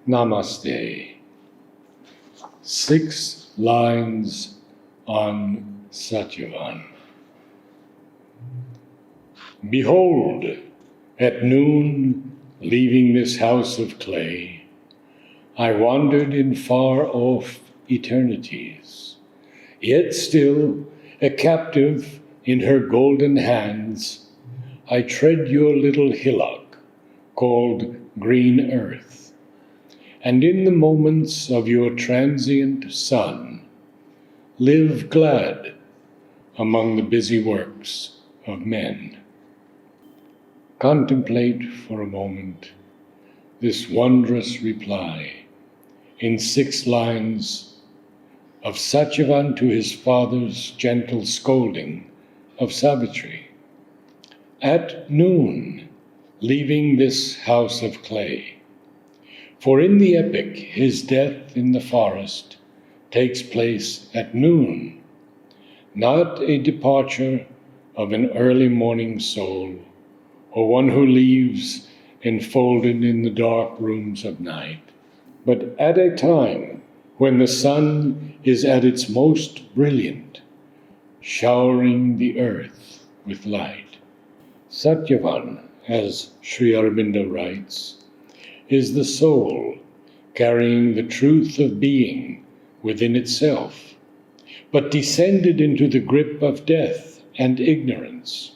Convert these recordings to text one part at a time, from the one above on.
Namaste. 6 lines on Satyavan. Behold, at noon, leaving this house of clay, I wandered in far-off eternities, yet still a captive in her golden hands, I tread your little hillock called green earth. And in the moments of your transient sun, live glad among the busy works of men. Contemplate for a moment this wondrous reply in 6 lines of Satyavan to his father's gentle scolding of Savitri. At noon, leaving this house of clay, for in the epic, his death in the forest takes place at noon, not a departure of an early morning soul, or one who leaves enfolded in the dark rooms of night, but at a time when the sun is at its most brilliant, showering the earth with light. Satyavan, as Sri Aurobindo writes, is the soul carrying the truth of being within itself, but descended into the grip of death and ignorance.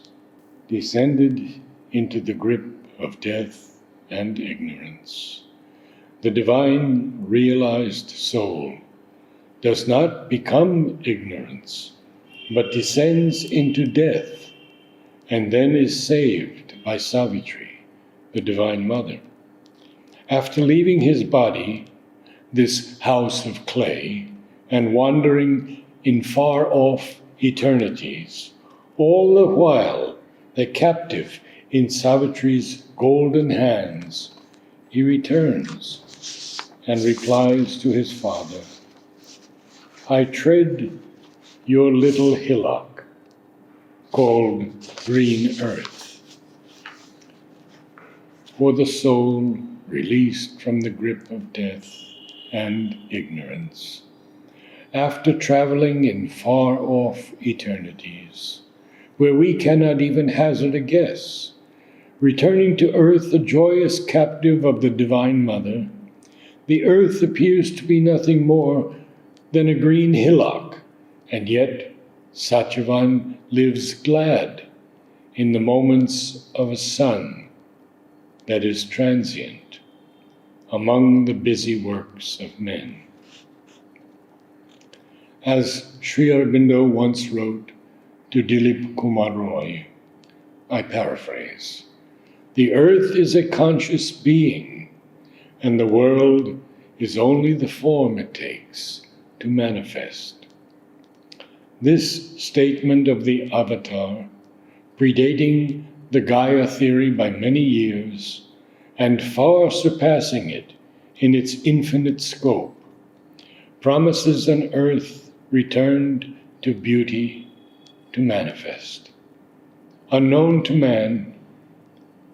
Descended into the grip of death and ignorance. The divine realized soul does not become ignorance, but descends into death, and then is saved by Savitri, the Divine Mother. After leaving his body, this house of clay, and wandering in far-off eternities, all the while a captive in Savitri's golden hands, he returns and replies to his father, I tread your little hillock called green earth. For the soul released from the grip of death and ignorance, after traveling in far-off eternities, where we cannot even hazard a guess, returning to earth a joyous captive of the Divine Mother, the earth appears to be nothing more than a green hillock, and yet Satyavan lives glad in the moments of a sun that is transient among the busy works of men. As Sri Aurobindo once wrote to Dilip Kumar Roy, I paraphrase, the earth is a conscious being, and the world is only the form it takes to manifest. This statement of the Avatar, predating the Gaia theory by many years, and far surpassing it in its infinite scope, promises an earth returned to beauty to manifest. Unknown to man,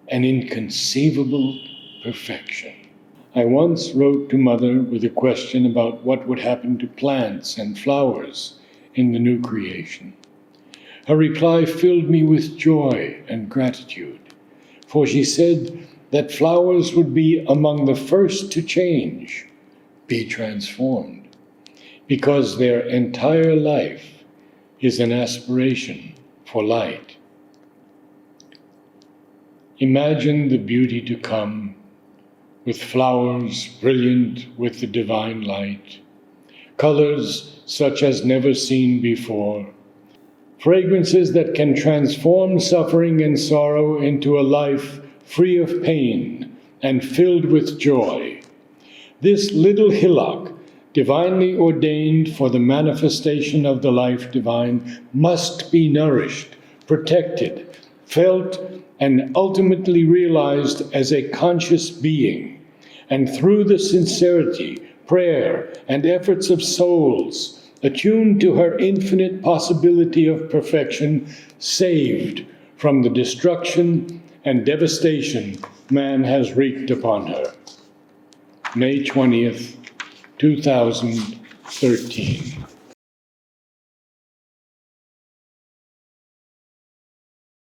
an inconceivable perfection. I once wrote to Mother with a question about what would happen to plants and flowers in the new creation. Her reply filled me with joy and gratitude, for she said that flowers would be among the first to change, be transformed, because their entire life is an aspiration for light. Imagine the beauty to come, with flowers brilliant with the divine light, colors such as never seen before, fragrances that can transform suffering and sorrow into a life free of pain and filled with joy. This little hillock, divinely ordained for the manifestation of the life divine, must be nourished, protected, felt, and ultimately realized as a conscious being. And through the sincerity, prayer, and efforts of souls attuned to her infinite possibility of perfection, saved from the destruction and devastation man has wreaked upon her. May 20th, 2013.